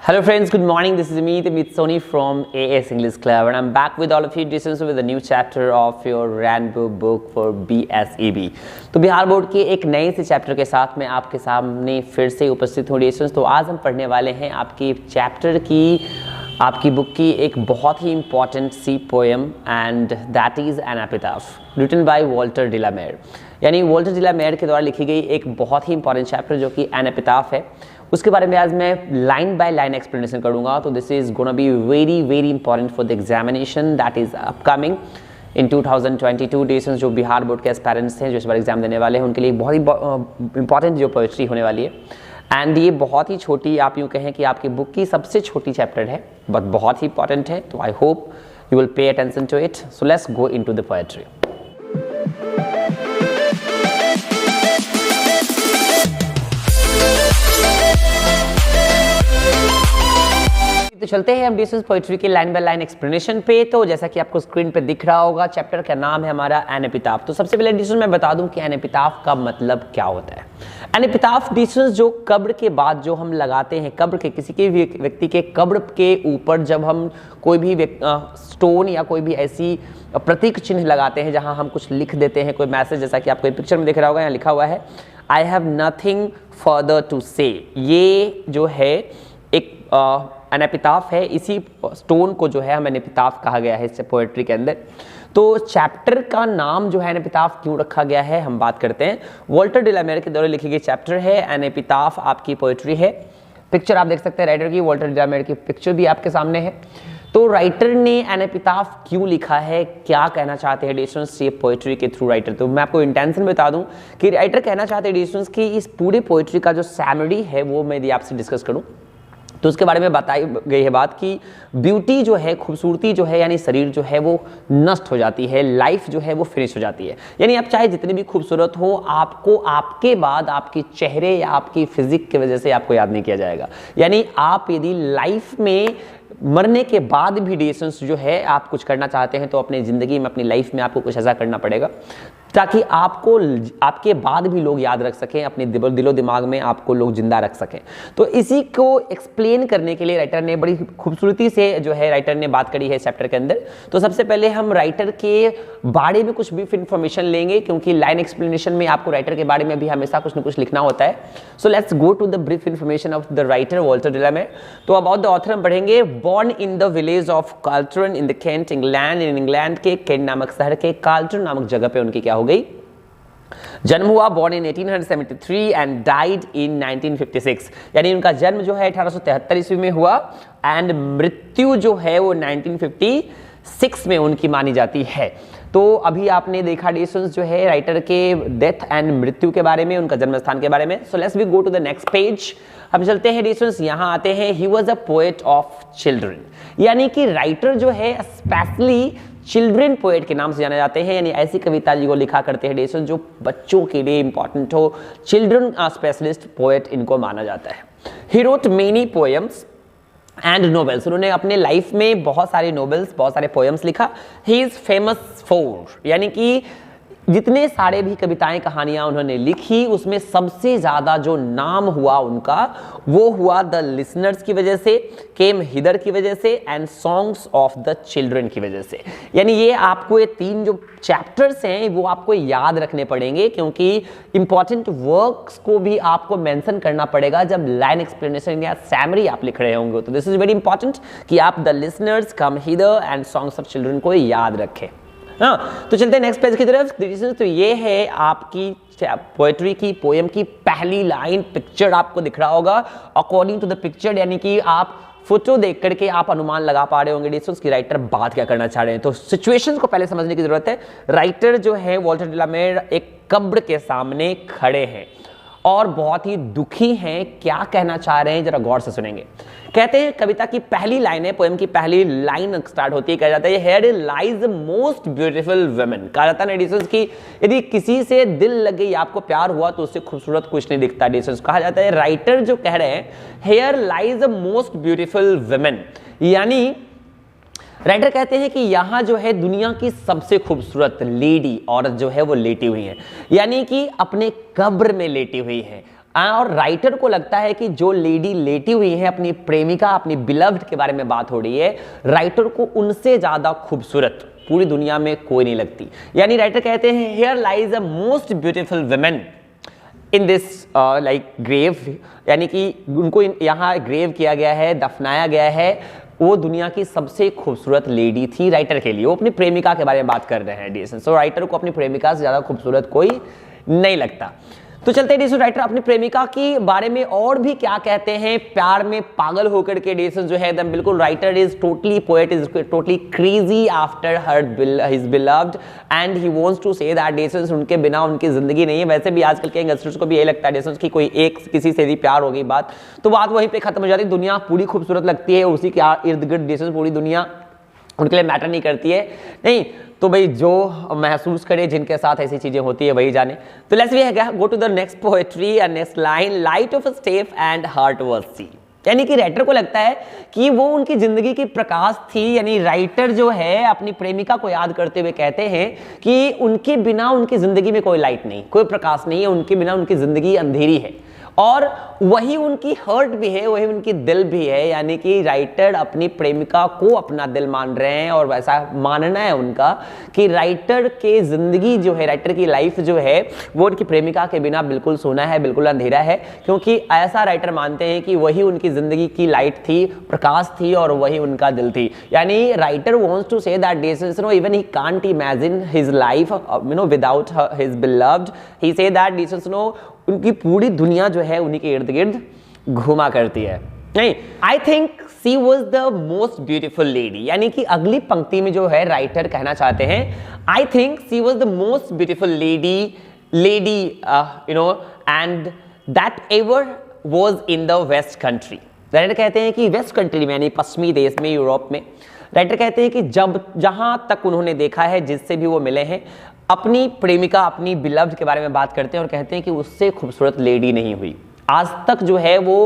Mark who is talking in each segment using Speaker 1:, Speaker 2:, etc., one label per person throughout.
Speaker 1: Hello friends, good morning. This is me, Amit Soni from AS English Club and I'm back with all of you discussions with a new chapter of your rainbow book for BSEB. तो Bihar board के एक नए से chapter के साथ मैं आपके सामने फिर से उपस्थित हूँ डिस्कशंस। तो आज हम पढ़ने वाले हैं आपकी चैप्टर की आपकी बुक की एक बहुत ही इंपॉर्टेंट सी poem and that is an epitaph written by Walter de la Mare. यानी वॉल्टर डिलामेयर के द्वारा लिखी गई एक बहुत ही इंपॉर्टेंट चैप्टर जो कि एन एपिटाफ है, उसके बारे में आज मैं लाइन बाय लाइन एक्सप्लेनेशन करूंगा। तो this is gonna be very very important for the examination that is upcoming in 2022 discussions. जो बिहार बोर्ड के एस्पायरेंट्स हैं जो इस बार एग्जाम देने वाले हैं उनके लिए बहुत ही इंपॉर्टेंट जो पोएट्री होने वाली है। एंड ये बहुत ही छोटी, आप यूँ कहें कि आपकी बुक की सबसे छोटी चैप्टर है बट बहुत ही इंपॉर्टेंट है। तो I hope you will pay attention to it. So let's go into the poetry. तो चलते हैं हम डिस्कशंस पोएट्री के लाइन बाय लाइन एक्सप्लेनेशन पे। तो जैसा कि आपको स्क्रीन पे दिख रहा होगा, चैप्टर का नाम है हमारा एन एपिटाफ। तो सबसे पहले डिस्कशन मैं बता दूं कि एन एपिटाफ का मतलब क्या होता है। एन एपिटाफ डिस्कशंस जो कब्र के बाद जो हम लगाते हैं, कब्र के किसी के भी व्यक्ति के कब्र के ऊपर जब हम कोई भी स्टोन या कोई भी ऐसी प्रतीक चिन्ह लगाते हैं जहां हम कुछ लिख देते हैं, कोई मैसेज, जैसा कि आपको पिक्चर में दिख रहा होगा, यहाँ लिखा हुआ है I have nothing further to say. ये जो है एक एन एपिटाफ है। इसी स्टोन को जो है हम एन एपिटाफ कहा गया है इस पोएट्री के अंदर। तो चैप्टर का नाम जो है एन एपिटाफ क्यों रखा गया है हम बात करते हैं। वॉल्टर डिलामेयर के द्वारा लिखी गई चैप्टर है एन एपिटाफ, आपकी पोएट्री है। पिक्चर आप देख सकते हैं राइटर की, वॉल्टर डिलामेयर की पिक्चर भी आपके सामने है। तो राइटर ने एन एपिटाफ क्यों लिखा है, क्या कहना चाहते हैं एडिशंस ये पोएट्री के थ्रू राइटर। तो मैं आपको इंटेंशन बता दूं कि राइटर कहना चाहते हैं एडिशंस की इस पूरे पोएट्री का जो सैमरी है वो मैं यदि आपसे डिस्कस करूं तो उसके बारे में बताई गई है बात कि ब्यूटी जो है, खूबसूरती जो है, यानी शरीर जो है वो नष्ट हो जाती है, लाइफ जो है वो फिनिश हो जाती है। यानी आप चाहे जितने भी खूबसूरत हो, आपको आपके बाद आपके चेहरे या आपकी फिजिक की वजह से आपको याद नहीं किया जाएगा। यानी आप यदि लाइफ में मरने के बाद भी डिसीजंस जो है आप कुछ करना चाहते हैं तो अपनी ज़िंदगी में, अपनी लाइफ में आपको कुछ ऐसा करना पड़ेगा ताकि आपको आपके बाद भी लोग याद रख सकें, अपने दिलो दिमाग में आपको लोग जिंदा रख सकें। तो इसी को एक्सप्लेन करने के लिए राइटर ने बड़ी खूबसूरती से जो है राइटर ने बात करी है चैप्टर के अंदर। तो सबसे पहले हम राइटर के बारे में कुछ ब्रीफ इन्फॉर्मेशन लेंगे क्योंकि लाइन एक्सप्लेनेशन में आपको राइटर के बारे में भी हमेशा कुछ न कुछ लिखना होता है। So let's go to the brief information of the writer Walter de la Mare. तो अबाउट द ऑथर हम पढ़ेंगे। Born in the village of Carlton in the Kent England. In England के केंट नामक शहर के कार्लटन नामक जगह पे उनकी क्या हो गई, जन्म हुआ। Born in 1873 and died in 1956। यानी उनका जन्म जो है 1873 ईस्वी में हुआ एंड मृत्यु जो है वो 1956 में उनकी मानी जाती है। तो अभी आपने देखा डिस्कशंस जो है राइटर के डेथ एंड मृत्यु के बारे में, उनका जन्म स्थान के बारे में। So let's we go to the next page. हम चलते हैं डिस्कशंस, यहाँ आते हैं। He was a poet of children. यानी कि राइटर जो है स्पेशली चिल्ड्रन पोएट के नाम से जाने जाते हैं। यानी ऐसी कविता जी को लिखा करते हैं डिस्कशंस जो बच्चों के लिए इंपॉर्टेंट हो। चिल्ड्रन स्पेशलिस्ट पोएट इनको माना जाता है। He wrote many poems and novels. उन्होंने अपने लाइफ में बहुत सारे नोवेल्स, बहुत सारे पोएम्स लिखा। ही इज फेमस फॉर, यानी कि जितने सारे भी कविताएं कहानियां उन्होंने लिखी उसमें सबसे ज्यादा जो नाम हुआ उनका वो हुआ द लिसनर्स की वजह से, केम हिदर की वजह से and songs of the children की वजह से। यानी ये आपको ये तीन जो चैप्टर्स हैं वो आपको याद रखने पड़ेंगे क्योंकि इंपॉर्टेंट वर्क्स को भी आपको मेंशन करना पड़ेगा जब लाइन एक्सप्लेनेशन या सैमरी आप लिख रहे होंगे। तो दिस इज वेरी इंपॉर्टेंट कि आप the listeners, come hither and songs of children को याद रखें। हाँ, तो चलते हैं नेक्स्ट पेज की तरफ। तो ये है आपकी पोएट्री की, पोएम की पहली लाइन। पिक्चर आपको दिख रहा होगा। अकॉर्डिंग टू द पिक्चर, यानी कि आप फोटो देख करके आप अनुमान लगा पा रहे होंगे डिस्कशंस की राइटर बात क्या करना चाह रहे हैं। तो सिचुएशंस को पहले समझने की जरूरत है। राइटर जो है वॉल्टर डिलामेयर एक कब्र के सामने खड़े हैं और बहुत ही दुखी हैं। क्या कहना चाह रहे हैं जरा गौर से सुनेंगे। कहते हैं कविता की पहली लाइन है, पोएम की पहली लाइन स्टार्ट होती है, कहा जाता है here lies most beautiful women. कहा जाता है एडिशंस की यदि किसी से दिल लग गई, आपको प्यार हुआ तो उससे खूबसूरत कुछ नहीं दिखता। एडिशंस कहा जाता है राइटर जो कह रहे हैं here lies most beautiful women, यानी राइटर कहते हैं कि यहाँ जो है दुनिया की सबसे खूबसूरत लेडी औरत जो है वो लेटी हुई है, यानी कि अपने कब्र में लेटी हुई है। और राइटर को लगता है कि जो लेडी लेटी हुई है अपनी प्रेमिका, अपनी बिलव्ड के बारे में बात हो रही है, राइटर को उनसे ज्यादा खूबसूरत पूरी दुनिया में कोई नहीं लगती। यानी राइटर कहते हैं here lies a most beautiful women in this like grave, यानी कि उनको यहाँ ग्रेव किया गया है, दफनाया गया है, वो दुनिया की सबसे खूबसूरत लेडी थी राइटर के लिए। वो अपनी प्रेमिका के बारे में बात कर रहे हैं डिसन। सो राइटर को अपनी प्रेमिका से ज्यादा खूबसूरत कोई नहीं लगता। तो चलते हैं राइटर अपनी प्रेमिका के बारे में और भी क्या कहते हैं, प्यार में पागल होकर के डेसन जो है एकदम बिल्कुल writer is totally poet, is totally crazy after her his beloved and he wants to say that deson उनके बिना उनकी जिंदगी नहीं है। वैसे भी आजकल के यंगस्टर्स को भी यही लगता है डेसन की कोई एक किसी से भी प्यार हो गई बात तो बात वहीं पे खत्म हो जाती है, दुनिया पूरी खूबसूरत लगती है, उसी के इर्द गिर्द डेसन पूरी दुनिया उनके लिए मैटर नहीं करती है। नहीं तो भाई जो महसूस करे जिनके साथ ऐसी चीजें होती है वही जाने। तो let's we go to the next poetry and next line, light of a step and heart was she. यानी कि राइटर को लगता है कि वो उनकी जिंदगी की प्रकाश थी। यानी राइटर जो है अपनी प्रेमिका को याद करते हुए कहते हैं कि उनके बिना उनकी जिंदगी में कोई लाइट नहीं, कोई प्रकाश नहीं है, उनके बिना उनकी जिंदगी अंधेरी है और वही उनकी हर्ट भी है, वही उनकी दिल भी है। यानी कि राइटर अपनी प्रेमिका को अपना दिल मान रहे हैं और वैसा मानना है उनका कि राइटर के जिंदगी जो है, राइटर की लाइफ जो है वो उनकी प्रेमिका के बिना बिल्कुल सोना है, बिल्कुल अंधेरा है, क्योंकि ऐसा राइटर मानते हैं कि वही उनकी जिंदगी की लाइट थी, प्रकाश थी और वही उनका दिल थी। यानी writer wants to say that deson even he can't imagine his life without his beloved. He say that डेसन उनकी पूरी दुनिया जो है उन्हीं के इर्द गिर्द घुमा करती है। नहीं, I think she was the most beautiful lady. यानी कि अगली पंक्ति में जो है राइटर कहना चाहते हैं I think she was the most beautiful lady and that ever was in the west country. Writer कहते हैं कि वेस्ट कंट्री में यानी पश्चिमी देश में, यूरोप में, राइटर कहते हैं कि जहां तक उन्होंने देखा है, जिससे भी वो मिले हैं, अपनी प्रेमिका, अपनी बिलव्ड के बारे में बात करते हैं और कहते हैं कि उससे खूबसूरत लेडी नहीं हुई। आज तक जो है वो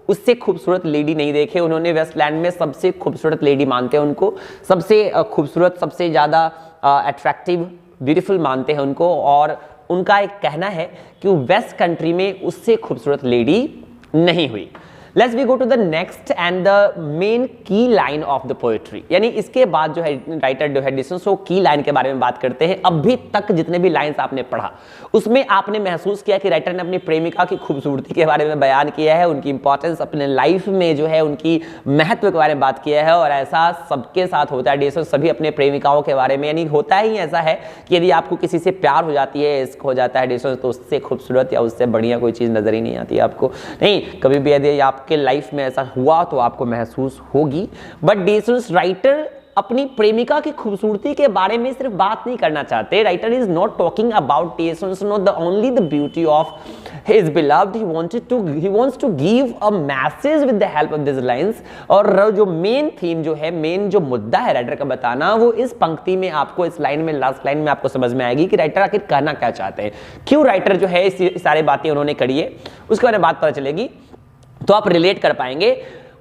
Speaker 1: उससे खूबसूरत लेडी नहीं देखे उन्होंने। वेस्टलैंड में सबसे खूबसूरत लेडी मानते हैं उनको, सबसे खूबसूरत, सबसे ज़्यादा अट्रैक्टिव, ब्यूटीफुल मानते हैं उनको। और उनका एक कहना है कि वेस्ट कंट्री में उससे खूबसूरत लेडी नहीं हुई। Let's we go to the next and the main की लाइन ऑफ द पोएट्री। यानी इसके बाद जो है राइटर जो है डिसन सो की लाइन के बारे में बात करते हैं। अभी तक जितने भी लाइंस आपने पढ़ा उसमें आपने महसूस किया कि राइटर ने अपनी प्रेमिका की खूबसूरती के बारे में बयान किया है, उनकी इंपॉर्टेंस अपने लाइफ में जो है उनकी महत्व के बारे में बात किया है। और ऐसा सबके साथ होता है डिसन, सभी अपने प्रेमिकाओं के बारे में, यानी होता ही ऐसा है कि यदि आपको किसी से प्यार हो जाती है, इश्क हो जाता है डिसन, तो उससे खूबसूरत या उससे बढ़िया कोई चीज़ नजर ही नहीं आती आपको। नहीं, कभी भी यदि आप के लाइफ में ऐसा हुआ तो आपको महसूस होगी। बट डेसन्स राइटर अपनी प्रेमिका की खूबसूरती के बारे में सिर्फ बात नहीं करना चाहते। Writer is not talking about desons not the only the beauty of his beloved, he wants to give a message with the help of these lines। और जो मेन थीम जो है, मेन जो मुद्दा है राइटर का बताना, वो इस पंक्ति में आपको, इस लाइन में, लास्ट लाइन में आपको समझ में आएगी कि राइटर आखिर कहना क्या चाहते हैं, क्यों राइटर जो है इस सारी बातें उन्होंने करी है, उसके बारे में बात पता चलेगी तो आप रिलेट कर पाएंगे।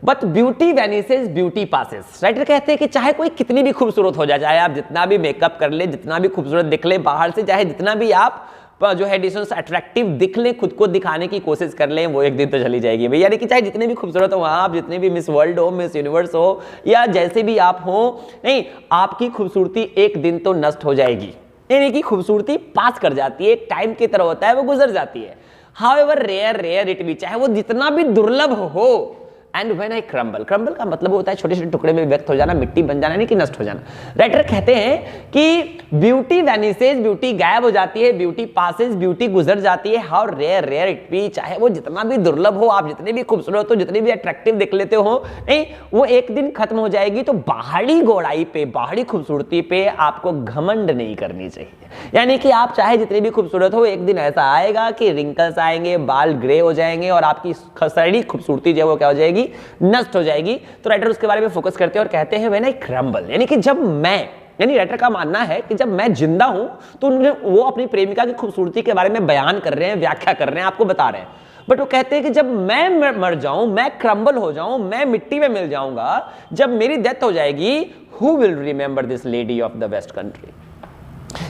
Speaker 1: But beauty vanishes, beauty passes. Writer कहते हैं कि चाहे कोई कितनी भी खूबसूरत हो जाए, चाहे आप जितना भी मेकअप कर ले, जितना भी खूबसूरत दिख ले बाहर से, चाहे जितना भी आप जो है डिस्टेंस अट्रैक्टिव दिख ले, खुद को दिखाने की कोशिश कर लें, वो एक दिन तो चली जाएगी भाई। यानी कि चाहे जितने भी खूबसूरत हो आप, जितने भी मिस वर्ल्ड हो, मिस यूनिवर्स हो, या जैसे भी आप हो, नहीं, आपकी खूबसूरती एक दिन तो नष्ट हो जाएगी। यानी कि खूबसूरती पास कर जाती है, एक टाइम की तरह होता है, वो गुजर जाती है। However rare it be, चाहे वो जितना भी दुर्लभ हो। And when I crumble, crumble का मतलब होता है छोटे छोटे टुकड़े में व्यक्त हो जाना, मिट्टी बन जाना, नहीं कि नष्ट हो जाना। राइटर कहते हैं कि ब्यूटी वैनिसेज, ब्यूटी गायब हो जाती है, ब्यूटी पासेज, ब्यूटी गुजर जाती है। हाउ रेयर इट बी, चाहे वो जितना भी दुर्लभ हो, आप जितने भी खूबसूरत हो, जितने भी अट्रैक्टिव दिख लेते हो, नहीं, वो एक दिन खत्म हो जाएगी। तो बाहरी गोड़ाई पे, बाहरी खूबसूरती पे आपको घमंड नहीं करनी चाहिए। यानी कि आप चाहे जितने भी खूबसूरत हो, एक दिन ऐसा आएगा कि रिंकल्स आएंगे, बाल ग्रे हो जाएंगे और आपकी सारी खूबसूरती जो वो क्या हो जाएगी, नष्ट हो जाएगी। तो राइटर उसके बारे में फोकस करते हैं और कहते हैं व्हेन आई क्रम्बल, यानी कि जब मैं, यानी राइटर का मानना है कि जब मैं जिंदा हूं तो वो अपनी प्रेमिका की खूबसूरती के बारे में बयान कर रहे हैं, व्याख्या कर रहे हैं, आपको बता रहे हैं। बट वो कहते हैं कि जब मैं मर जाऊं, मैं क्रम्बल हो जाऊं, मैं मिट्टी में मिल जाऊंगा, जब मेरी डेथ हो जाएगी, who will remember this lady of the west country,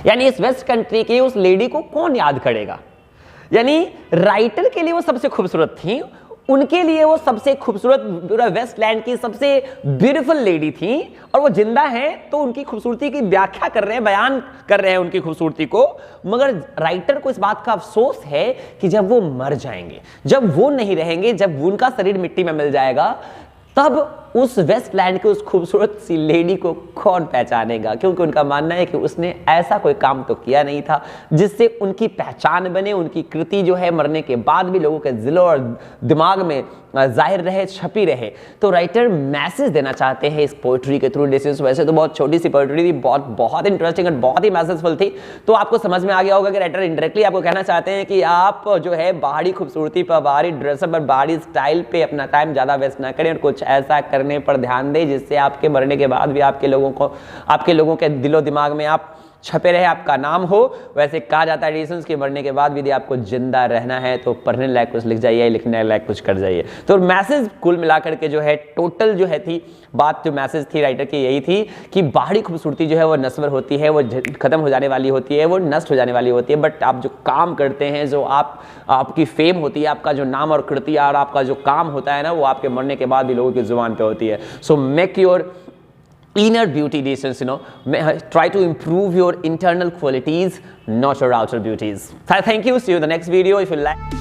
Speaker 1: यानी इस वेस्ट कंट्री की उस लेडी को कौन याद करेगा। यानी राइटर के लिए वो सबसे खूबसूरत थी, उनके लिए वो सबसे खूबसूरत पूरा वेस्टलैंड की सबसे ब्यूटीफुल लेडी थी, और वो जिंदा हैं तो उनकी खूबसूरती की व्याख्या कर रहे हैं, बयान कर रहे हैं उनकी खूबसूरती को। मगर राइटर को इस बात का अफसोस है कि जब वो मर जाएंगे, जब वो नहीं रहेंगे, जब उनका शरीर मिट्टी में मिल जाएगा, तब उस वेस्टलैंड की उस खूबसूरत सी लेडी को कौन पहचानेगा, क्योंकि उनका मानना है कि उसने ऐसा कोई काम तो किया नहीं था जिससे उनकी पहचान बने, उनकी कृति जो है मरने के बाद भी लोगों के दिलों और दिमाग में जाहिर रहे, छपी रहे। तो राइटर मैसेज देना चाहते हैं इस पोइट्री के थ्रू। डिसीज वैसे तो बहुत छोटी सी पोइट्री थी, बहुत इंटरेस्टिंग और बहुत ही मैसेजफुल थी, तो आपको समझ में आ गया होगा कि राइटर इनडायरेक्टली आपको कहना चाहते हैं कि आप जो है बाहरी खूबसूरती पर, बाहरी ड्रेसअप पर, बाहरी स्टाइल पे अपना टाइम ज़्यादा वेस्ट ना करें और कुछ ऐसा करने पर ध्यान दें जिससे आपके मरने के बाद भी आपके लोगों के दिलो दिमाग में आप छपे रहे, आपका नाम हो। वैसे कहा जाता है एडिसंस के मरने के बाद भी यदि आपको जिंदा रहना है तो पढ़ने लायक कुछ लिख जाइए, लिखने लायक कुछ कर जाइए। तो मैसेज कुल मिलाकर के जो है टोटल जो है थी बात, जो मैसेज थी राइटर की यही थी कि बाहरी खूबसूरती जो है वो नस्वर होती है, वो खत्म हो जाने वाली होती है, वो नष्ट हो जाने वाली होती है, बट आप जो काम करते हैं, जो आपकी फेम होती है, आपका जो नाम और कृति और आपका जो काम होता है ना, वो आपके मरने के बाद भी लोगों की जुबान पे होती है। So make your inner beauty decisions, try to improve your internal qualities, not your outer beauties. Thank you. See you in the next video. If you like